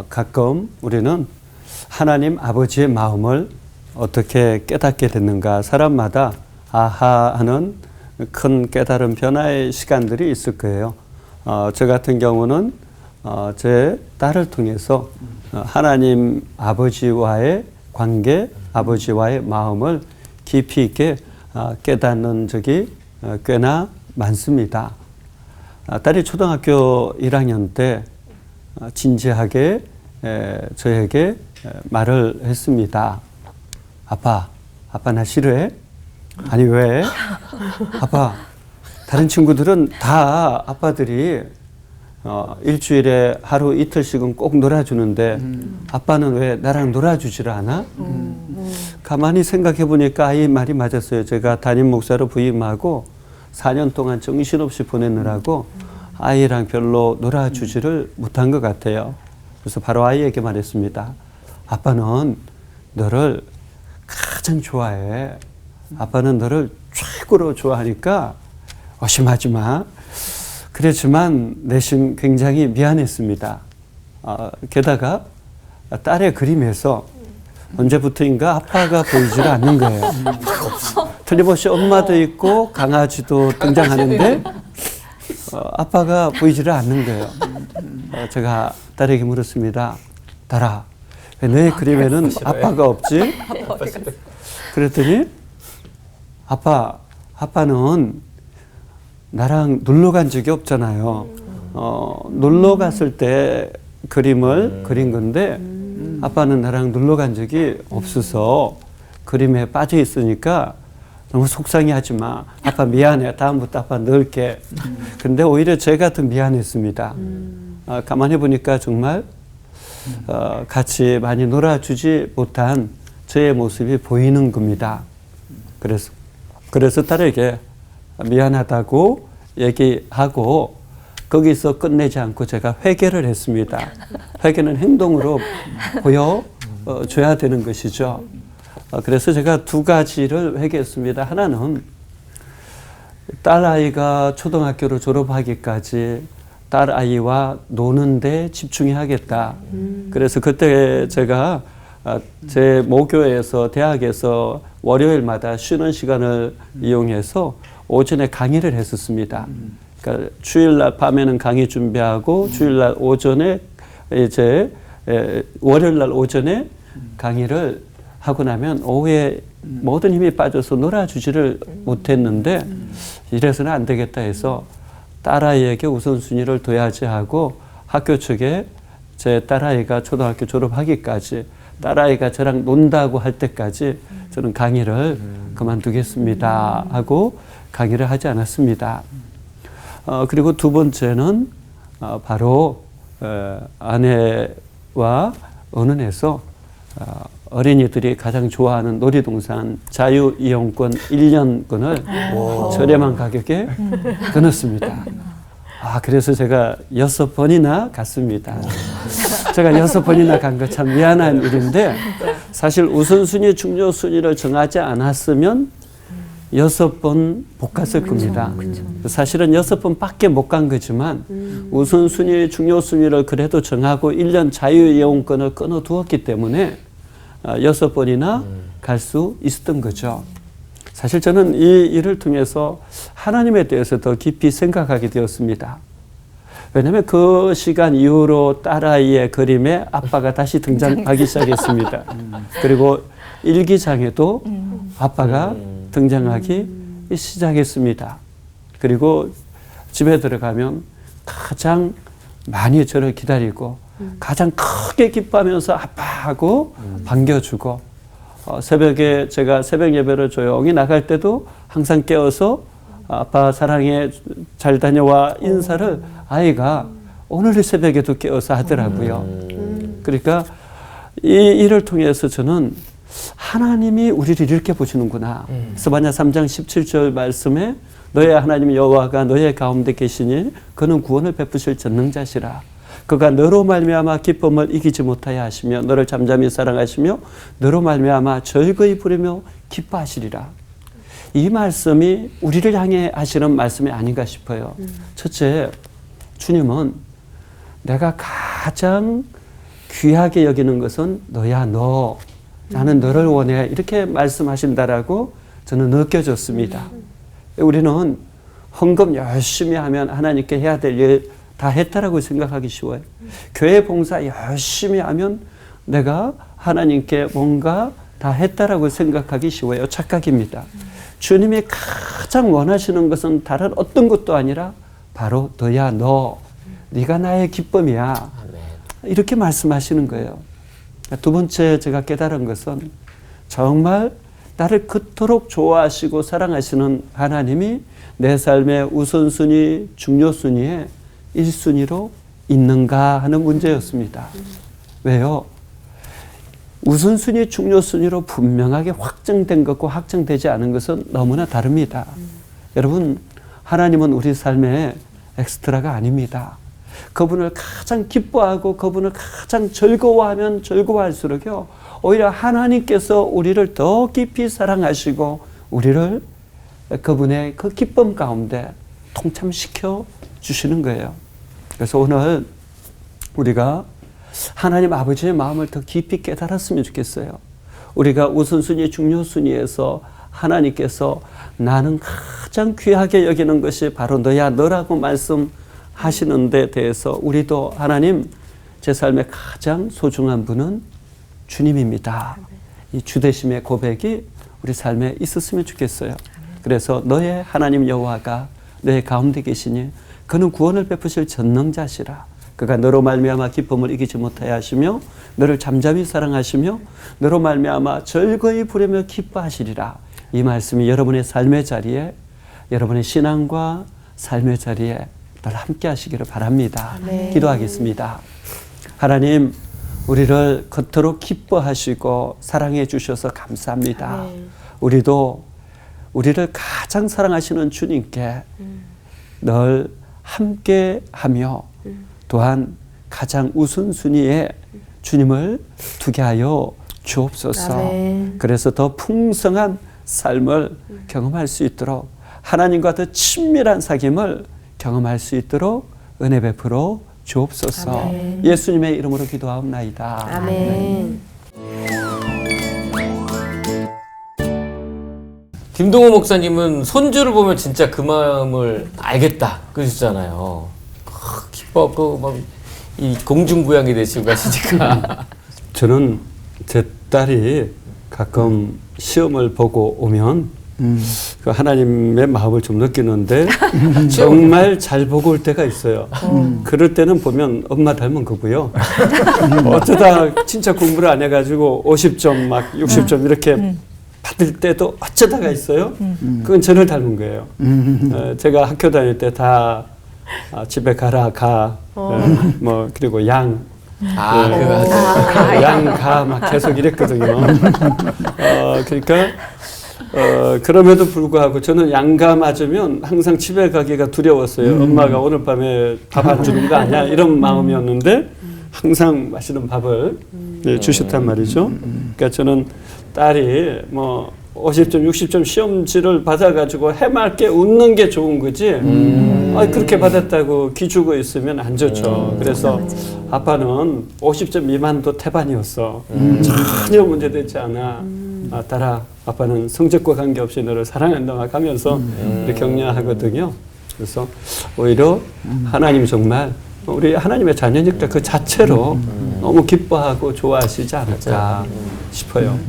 가끔 우리는 하나님 아버지의 마음을 어떻게 깨닫게 됐는가, 사람마다 아하 하는 큰 깨달음 변화의 시간들이 있을 거예요. 저 같은 경우는 제 딸을 통해서 하나님 아버지와의 관계, 아버지와의 마음을 깊이 있게 깨닫는 적이 꽤나 많습니다. 딸이 초등학교 1학년 때 진지하게 저에게 말을 했습니다. 아빠 나 싫어해? 아니 왜? 아빠, 다른 친구들은 다 아빠들이 일주일에 하루 이틀씩은 꼭 놀아주는데 아빠는 왜 나랑 놀아주질 않아? 가만히 생각해 보니까 아이 말이 맞았어요. 제가 담임 목사로 부임하고 4년 동안 정신없이 보내느라고 아이랑 별로 놀아주지를 못한 것 같아요. 그래서 바로 아이에게 말했습니다. 아빠는 너를 가장 좋아해. 아빠는 너를 최고로 좋아하니까 의심하지 마. 그랬지만 내심 굉장히 미안했습니다. 게다가 딸의 그림에서 언제부터인가 아빠가 보이질 않는 거예요. 틀림없이 엄마도 있고 강아지도 등장하는데 아빠가 보이지를 않는 거예요. 제가 딸에게 물었습니다. 딸아, 왜 너의 그림에는 아빠가 없지? 그랬더니 아빠는 나랑 놀러 간 적이 없잖아요. 놀러 갔을 때 그림을 그린 건데 아빠는 나랑 놀러 간 적이 없어서 그림에 빠져 있으니까 너무 속상해하지 마. 아빠 미안해. 다음부터 아빠 넣을게. 근데 오히려 제가 더 미안했습니다. 가만히 보니까 정말 같이 많이 놀아주지 못한 저의 모습이 보이는 겁니다. 그래서 딸에게 미안하다고 얘기하고 거기서 끝내지 않고 제가 회개를 했습니다. 회개는 행동으로 보여줘야 되는 것이죠. 그래서 제가 두 가지를 회개했습니다. 하나는 딸아이가 초등학교를 졸업하기까지 딸아이와 노는 데 집중해야겠다. 그래서 그때 제가 제 모교에서 대학에서 월요일마다 쉬는 시간을 이용해서 오전에 강의를 했었습니다. 그러니까 주일날 밤에는 강의 준비하고 주일날 오전에 이제 월요일날 오전에 강의를 하고 나면 오후에 모든 힘이 빠져서 놀아주지를 못했는데 이래서는 안 되겠다 해서 딸아이에게 우선순위를 둬야지 하고 학교 측에 제 딸아이가 초등학교 졸업하기까지 딸아이가 저랑 논다고 할 때까지 저는 강의를 그만두겠습니다 하고 강의를 하지 않았습니다. 그리고 두 번째는 바로 아내와 의논해서 어린이들이 가장 좋아하는 놀이동산 자유이용권 1년권을 저렴한 가격에 끊었습니다. 그래서 제가 6번이나 갔습니다. 제가 6번이나 간 거 참 미안한 일인데 사실 우선순위, 중요순위를 정하지 않았으면 6번 못 갔을 겁니다. 사실은 6번밖에 못 간 거지만 우선순위, 중요순위를 그래도 정하고 1년 자유이용권을 끊어두었기 때문에 6번이나 갈 수 있었던 거죠. 사실 저는 이 일을 통해서 하나님에 대해서 더 깊이 생각하게 되었습니다. 왜냐하면 그 시간 이후로 딸아이의 그림에 아빠가 다시 등장하기 시작했습니다. 그리고 일기장에도 아빠가 등장하기 시작했습니다. 그리고 집에 들어가면 가장 많이 저를 기다리고 가장 크게 기뻐하면서 아빠하고 반겨주고 새벽에 제가 새벽 예배를 조용히 나갈 때도 항상 깨워서 아빠 사랑해 잘 다녀와 인사를 아이가 오늘 새벽에도 깨워서 하더라고요. 그러니까 이 일을 통해서 저는 하나님이 우리를 이렇게 보시는구나. 스바냐 3장 17절 말씀에 너의 하나님 여호와가 너의 가운데 계시니 그는 구원을 베푸실 전능자시라. 그가 너로 말미암아 기쁨을 이기지 못하여 하시며 너를 잠잠히 사랑하시며 너로 말미암아 즐거이 부르며 기뻐하시리라. 이 말씀이 우리를 향해 하시는 말씀이 아닌가 싶어요. 첫째, 주님은 내가 가장 귀하게 여기는 것은 너야 너. 나는 너를 원해. 이렇게 말씀하신다라고 저는 느껴졌습니다. 우리는 헌금 열심히 하면 하나님께 해야 될 일 다 했다라고 생각하기 쉬워요. 교회 봉사 열심히 하면 내가 하나님께 뭔가 다 했다라고 생각하기 쉬워요. 착각입니다. 주님이 가장 원하시는 것은 다른 어떤 것도 아니라 바로 너야 너. 네가 나의 기쁨이야. 이렇게 말씀하시는 거예요. 두 번째 제가 깨달은 것은 정말 나를 그토록 좋아하시고 사랑하시는 하나님이 내 삶의 우선순위, 중요순위에 1순위로 있는가 하는 문제였습니다. 왜요? 우선순위, 중요순위로 분명하게 확정된 것과 확정되지 않은 것은 너무나 다릅니다. 여러분, 하나님은 우리 삶의 엑스트라가 아닙니다. 그분을 가장 기뻐하고 그분을 가장 즐거워하면 즐거워할수록요, 오히려 하나님께서 우리를 더 깊이 사랑하시고 우리를 그분의 그 기쁨 가운데 통참시켜 주시는 거예요. 그래서 오늘 우리가 하나님 아버지의 마음을 더 깊이 깨달았으면 좋겠어요. 우리가 우선순위, 중요순위에서 하나님께서 나는 가장 귀하게 여기는 것이 바로 너야 너라고 말씀하시는 데 대해서 우리도 하나님, 제 삶의 가장 소중한 분은 주님입니다. 이 주되심의 고백이 우리 삶에 있었으면 좋겠어요. 그래서 너의 하나님 여호와가 너의 가운데 계시니 그는 구원을 베푸실 전능자시라. 그가 너로 말미암아 기쁨을 이기지 못하여 하시며 너를 잠잠히 사랑하시며 너로 말미암아 즐거이 부르며 기뻐하시리라. 이 말씀이 여러분의 삶의 자리에, 여러분의 신앙과 삶의 자리에 늘 함께 하시기를 바랍니다. 기도하겠습니다. 하나님, 우리를 겉으로 기뻐하시고 사랑해 주셔서 감사합니다. 우리도 우리를 가장 사랑하시는 주님께 늘 함께하며 또한 가장 우선순위에 주님을 두게 하여 주옵소서. 그래서 더 풍성한 삶을 경험할 수 있도록, 하나님과 더 친밀한 사귐을 경험할 수 있도록 은혜 베풀어 주옵소서. 아멘. 예수님의 이름으로 기도하옵나이다. 아멘. 김동호 목사님은 손주를 보면 진짜 그 마음을 알겠다 그러시잖아요. 기뻐하고 막 이 공중부양이 되시고 가시니까. 저는 제 딸이 가끔 시험을 보고 오면 그 하나님의 마음을 좀 느끼는데 정말 잘 보고 올 때가 있어요. 그럴 때는 보면 엄마 닮은 거고요. 어쩌다 진짜 공부를 안 해가지고 50점 막 60점 이렇게 받을 때도 어쩌다가 있어요. 그건 저를 닮은 거예요. 제가 학교 다닐 때 다 집에 가라 가 뭐 그리고 양 가 막 계속 이랬거든요. 그러니까 그럼에도 불구하고 저는 양가 맞으면 항상 집에 가기가 두려웠어요. 엄마가 오늘 밤에 밥 안 주는 거 아니야? 이런 마음이었는데 항상 맛있는 밥을 주셨단 말이죠. 그러니까 저는 딸이 뭐 50점, 60점 시험지를 받아가지고 해맑게 웃는 게 좋은 거지. 그렇게 받았다고 기죽어 있으면 안 좋죠. 그래서 아빠는 50점 미만도 태반이었어. 전혀 문제되지 않아. 딸아, 아빠는 성적과 관계없이 너를 사랑한다 막 하면서 이렇게 격려하거든요. 그래서 오히려 하나님 정말 우리 하나님의 자녀니까 그 자체로 너무 기뻐하고 좋아하시지 않을까 싶어요.